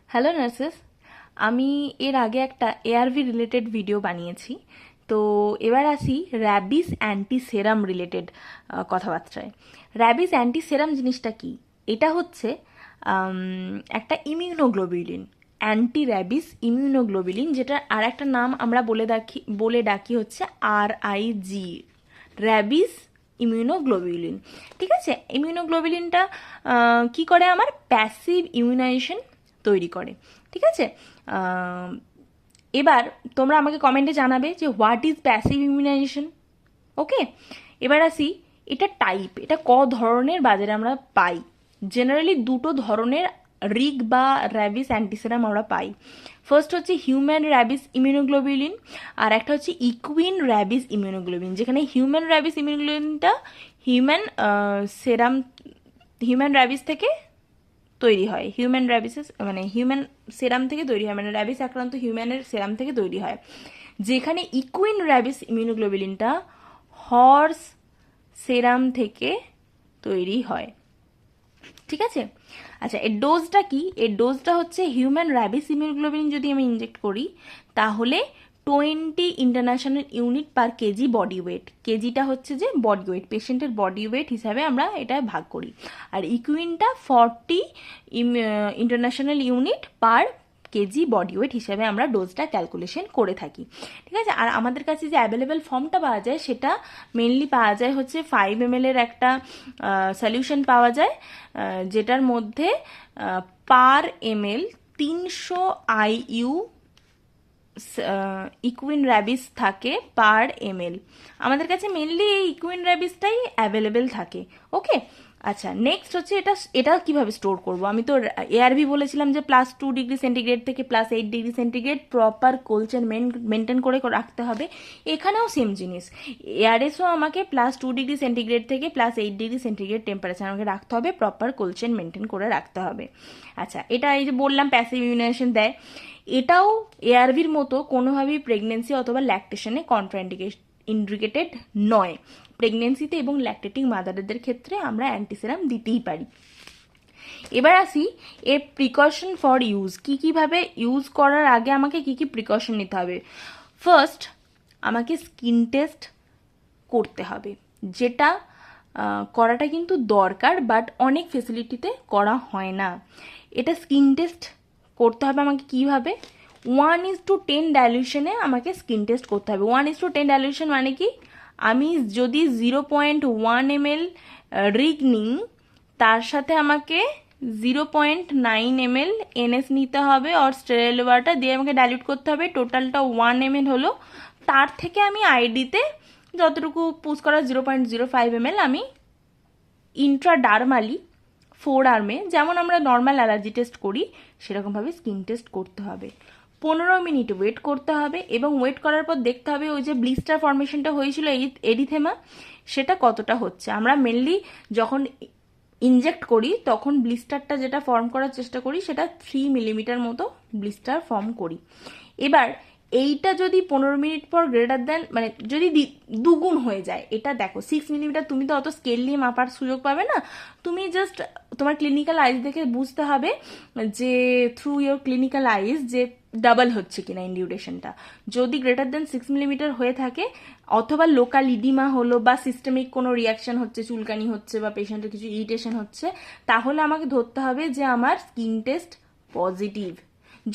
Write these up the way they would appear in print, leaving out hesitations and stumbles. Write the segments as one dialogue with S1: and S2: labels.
S1: Hello nurses, আমি এর আগে একটা এআরভি রিলেটেড ভিডিও বানিয়েছি। তো এবার আসি র্যাবিস অ্যান্টি সেরাম রিলেটেড কথাবার্তায়। র্যাবিস অ্যান্টি সেরাম জিনিসটা কি? এটা হচ্ছে একটা ইমিউনোগ্লোবিউলিন, অ্যান্টি র্যাবিস ইমিউনোগ্লোবিউলিন, যেটা আর একটা নাম আমরা বলে ডাকি হচ্ছে RIG, র্যাবিস ইমিউনোগ্লোবিউলিন। ঠিক আছে, ইমিউনোগ্লোবিউলিনটা কি করে? আমার প্যাসিভ ইমিউনাইজেশন তৈরি করে। ঠিক আছে, আহ, এবার তোমরা আমাকে কমেন্টে জানাবে যে হোয়াট ইজ প্যাসিভ ইমিউনাইজেশন। ওকে, এবার আসি এটা ধরনের বাজারে আমরা পাই। জেনারেলি দুটো ধরনের রিগ বা র্যাবিস অ্যান্টিসেরাম আমরা পাই। ফার্স্ট হচ্ছে হিউম্যান র্যাবিস ইমিউনোগ্লোবিউলিন, আর একটা হচ্ছে ইকুইন র্যাবিস ইমিউনোগ্লোবিউলিন, যেখানে হিউম্যান র্যাবিস ইমিউনোগ্লোবিউলিনটা হিউম্যান সেরাম হিউম্যান র্যাবিস থেকে তৈরি হয়। হিউম্যান র্যাবিসেস মানে হিউম্যান সেরাম থেকে তৈরি হয়, মানে র্যাবিস আক্রান্ত হিউম্যানের সেরাম থেকে তৈরি হয়। যেখানে ইকুইন র্যাবিস ইমিউনোগ্লোবিউলিনটা হর্স সেরাম থেকে তৈরি হয়। ঠিক আছে, আচ্ছা, এর ডোজটা কি? এর ডোজটা হচ্ছে হিউম্যান র্যাবিস ইমিউনোগ্লোবিউলিন যদি আমি ইনজেক্ট করি তাহলে 20 international unit per kg body weight. কেজিটা হচ্ছে যে বডি ওয়েট, পেশেন্টের বডি ওয়েট হিসাবে আমরা এটা ভাগ করি। আর ইকুইনটা 40 international unit per kg body weight হিসাবে আমরা ডোজটা ক্যালকুলেশন করে থাকি। ঠিক আছে, আর আমাদের কাছে যে অ্যাভেলেবেল ফর্মটা পাওয়া যায় সেটা মেনলি পাওয়া যায় হচ্ছে 5 ml এর একটা সলিউশন পাওয়া যায়, যেটার মধ্যে পার ml 300 IU ইকুইন র্যাবিস থাকে পার ml। আমাদের কাছে মেনলি এই ইকুইন র্যাবিসটাই অ্যাভেলেবেল থাকে। ওকে, আচ্ছা, নেক্সট হচ্ছে এটা এটা কিভাবে স্টোর করব? আমি তো এআরভি বলেছিলাম যে +2 ডিগ্রি সেন্টিগ্রেড থেকে +8 degree centigrade proper cold chain maintain করে রাখতে হবে। এখানেও সেম জিনিস, এআরএসও আমাকে +2 ডিগ্রি সেন্টিগ্রেড থেকে +8 ডিগ্রি সেন্টিগ্রেড টেম্পারেচার আমাকে রাখতে হবে, প্রপার কোল্ড চেন মেনটেন করে রাখতে হবে। আচ্ছা, এটা এই যে বললাম প্যাসিভ ইমিউনাইজেশন দেয়, এটাও এআরভির মতো কোনোভাবেই প্রেগনেন্সি অথবা ল্যাকটেশনে ইন্ডিকেটেড নয়। প্রেগনেন্সিতে এবং ল্যাকটেটিং মাদারদের ক্ষেত্রে আমরা অ্যান্টিসেরাম দিতেই পারি। এবার আসি এর প্রিকশন ফর ইউজ, কিভাবে ইউজ করার আগে আমাকে কি কি প্রিকশন নিতে হবে। ফার্স্ট, আমাকে স্কিন টেস্ট করতে হবে, যেটা করাটা কিন্তু দরকার, বাট অনেক ফেসিলিটিতে করা হয় না। এটা স্কিন টেস্ট করতে হবে আমাকে কিভাবে? 1:10 ডাইলিউশনে আমাকে স্কিন টেস্ট করতে হবে। 1:10 ডাইলিউশন মানে কি? আমি যদি 0.1 ml রিগ নিই, তার সাথে আমাকে 0.9 ml NS নিতে হবে, আর স্টেরাইল ওয়াটার দিয়ে আমাকে ডাইলিউট করতে হবে। টোটালটা 1 ml হলো। তার থেকে আমি আইডিতে যতটুকু পুশ করা 0.05 ml আমি ইন্ট্রাডার্মালি 4 আর্মে, যেমন আমরা নর্মাল অ্যালার্জি টেস্ট করি সেরকমভাবে স্কিন টেস্ট করতে হবে। 15 মিনিট ওয়েট করতে হবে, এবং ওয়েট করার পর দেখতে হবে ওই যে ব্লিস্টার ফর্মেশনটা হয়েছিল এরিথেমা, সেটা কতটা হচ্ছে। আমরা মেনলি যখন ইনজেক্ট করি তখন ব্লিস্টারটা যেটা ফর্ম করার চেষ্টা করি সেটা 3 মিলিমিটার মতো ব্লিস্টার ফর্ম করি। এবার এইটা যদি 15 মিনিট পর গ্রেটার দেন মানে যদি দুগুণ হয়ে যায়, এটা দেখো 6 মিলিমিটার, তুমি তো অত স্কেল নিয়ে মাপার সুযোগ পাবে না। তুমি জাস্ট তোমার ক্লিনিক্যাল আইজ দেখে বুঝতে হবে যে থ্রু ইয়োর ক্লিনিক্যাল আইজ যে ডাবল হচ্ছে কিনা ইন ডিউরেশনটা। যদি গ্রেটার দেন 6 মিলিমিটার হয়ে থাকে, অথবা লোকাল ইডিমা হলো বা সিস্টেমিক কোনো রিয়াকশন হচ্ছে, চুলকানি হচ্ছে বা পেশেন্টের কিছু ইরিটেশন হচ্ছে, তাহলে আমাকে ধরতে হবে যে আমার স্কিন টেস্ট পজিটিভ।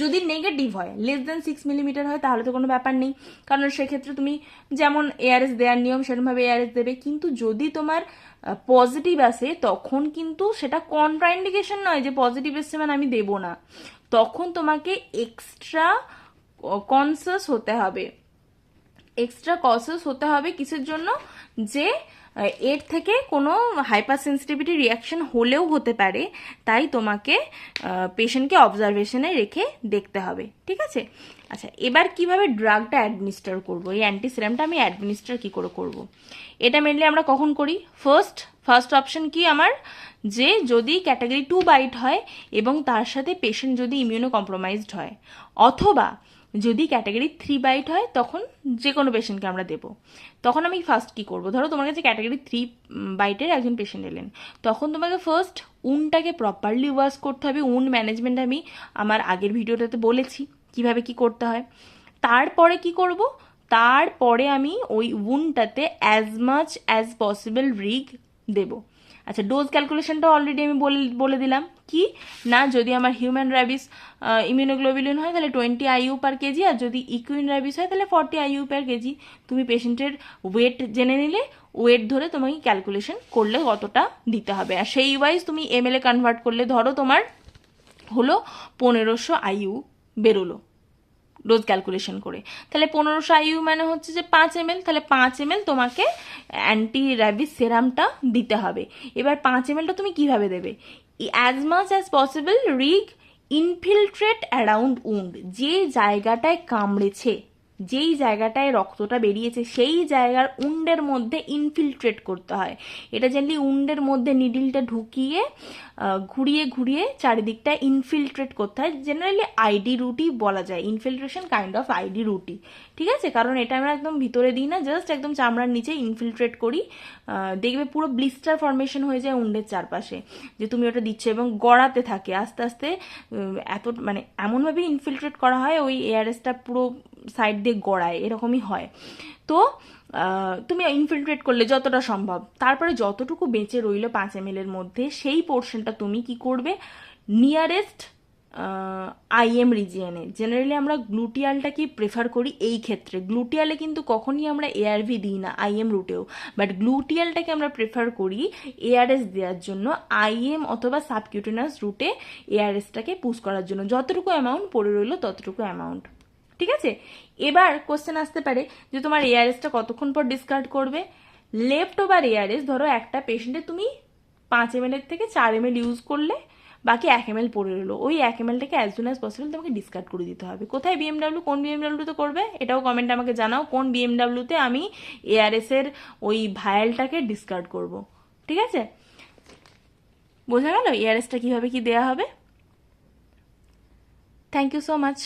S1: যদি নেগেটিভ হয়, লেস দেন 6 মিলিমিটার হয়, তাহলে তো কোনো ব্যাপার নেই, কারণ সেক্ষেত্রে তুমি যেমন এআরএস দেওয়ার নিয়ম সেরকমভাবে এআরএস দেবে। কিন্তু যদি তোমার পজিটিভ আসে, তখন কিন্তু সেটা কন্ট্রাইন্ডিকেশন নয় যে পজিটিভ এসছে মানে আমি দেবো না। তখন তোমাকে এক্সট্রা কনসাস হতে হবে। কিসের জন্য? যে এর থেকে কোনো হাইপার সেন্সিটিভিটি রিয়াকশন হলেও হতে পারে, তাই তোমাকে পেশেন্টকে অবজারভেশনে রেখে দেখতে হবে। ঠিক আছে, আচ্ছা, এবার কিভাবে ড্রাগটা অ্যাডমিনিস্টার করব, এই অ্যান্টিসেরামটা আমি অ্যাডমিনিস্টার কি করে করব? এটা মেনলি আমরা কখন করি? ফার্স্ট অপশন কি আমার, যে যদি ক্যাটাগরি 2 বাইট হয় এবং তার সাথে পেশেন্ট যদি ইমিউনো কম্প্রোমাইজড হয়, অথবা যদি ক্যাটাগরি 3 বাইট হয় তখন যে কোনো পেশেন্টকে আমরা দেবো। তখন আমি ফার্স্ট কী করবো, ধরো তোমার কাছে ক্যাটাগরি 3 বাইটের একজন পেশেন্ট এলেন, তখন তোমাকে ফার্স্ট উনটাকে প্রপারলি ওয়াশ করতে হবে। উন ম্যানেজমেন্ট আমি আমার আগের ভিডিওটাতে বলেছি কিভাবে কি করতে হয়। তারপরে কি করব, তারপরে আমি ওই উনটাতে as much as possible RIG দেবো। আচ্ছা, ডোজ ক্যালকুলেশনটা অলরেডি আমি বলে দিলাম কি না, যদি আমার হিউম্যান র্যাবিস ইমিউনোগ্লোবিলিন হয় তাহলে 20 IU পার কেজি, আর যদি ইকুইন র্যাবিস হয় তাহলে 40 IU পার কেজি। তুমি পেশেন্টের ওয়েট জেনে নিলে, ওয়েট ধরে তোমাকে ক্যালকুলেশন করলে কতটা দিতে হবে, আর সেই ওয়াইজ তুমি ML এ কনভার্ট করলে ধরো তোমার হলো 1500 IU বেরোলো ডোজ ক্যালকুলেশন করে। তাহলে 1500 IU মানে হচ্ছে যে 5 ml, তাহলে 5 ml তোমাকে অ্যান্টি র্যাবিস সেরামটা দিতে হবে। এবার 5 mlটা তুমি কিভাবে দেবে, as much as possible RIG infiltrate around wound, যে জায়গাটায় কামড়েছে, যেই জায়গাটায় রক্তটা বেরিয়েছে সেই জায়গার উন্ডের মধ্যে ইনফিলট্রেট করতে হয়। এটা জেনারেলি উন্ডের মধ্যে নিডিলটা ঢুকিয়ে ঘুরিয়ে ঘুরিয়ে চারিদিকটা ইনফিলট্রেট করতে হয়। জেনারেলি আইডি রুটই বলা যায়, ইনফিলট্রেশন কাইন্ড অফ আইডি রুটই, ঠিক আছে? কারণ এটা আমরা একদম ভিতরে দিই না, জাস্ট একদম চামড়ার নিচে ইনফিলট্রেট করি। দেখবে পুরো ব্লিস্টার ফর্মেশন হয়ে যায় উন্ডের চারপাশে যে তুমি ওটা দিচ্ছ, এবং গড়াতে থাকে আস্তে আস্তে। এত মানে এমনভাবে ইনফিলট্রেট করা হয় ওই এআরএসটা পুরো সাইড দিয়ে গড়ায়, এরকমই হয়। তো তুমি ইনফিলট্রেট করলে যতটা সম্ভব, তারপরে যতটুকু বেঁচে রইল 5 ml এর মধ্যে, সেই পোর্শনটা তুমি কি করবে, নিয়ারেস্ট IM রিজিয়নে। জেনারেলি আমরা গ্লুটিয়ালটাকে প্রেফার করি এই ক্ষেত্রে। গ্লুটিয়ালে কিন্তু কখনই আমরা ARV দিই না IM রুটেও, বাট গ্লুটিয়ালটাকে আমরা প্রেফার করি ARS দেওয়ার জন্য, IM অথবা সাবকিউটেনাস রুটে ARSটাকে পুশ করার জন্য। যতটুকু অ্যামাউন্ট পড়ে রইল ততটুকু অ্যামাউন্ট, ঠিক আছে? এবার কোশ্চেন আসতে পারে যে তোমার ARSটা কতক্ষণ পর ডিসকার্ড করবে। লেফট ওভার ARS ধরো একটা পেশেন্টে তুমি 5 ml থেকে 4 ml ইউজ করলে, বাকি 1 ml পড়ে রইলো, ওই 1 mlটাকে অ্যাজ সুন অ্যাজ পসিবল তোমাকে ডিসকার্ড করে দিতে হবে। কোথায় BMW, কোন BMWতে করবে এটাও কমেন্টে আমাকে জানাও, কোন BMWতে আমি ARS এর ওই ভায়ালটাকে ডিসকার্ড করব, ঠিক আছে? বোঝা গেল ARSটা কিভাবে কি দেয়া হবে? Thank you so much.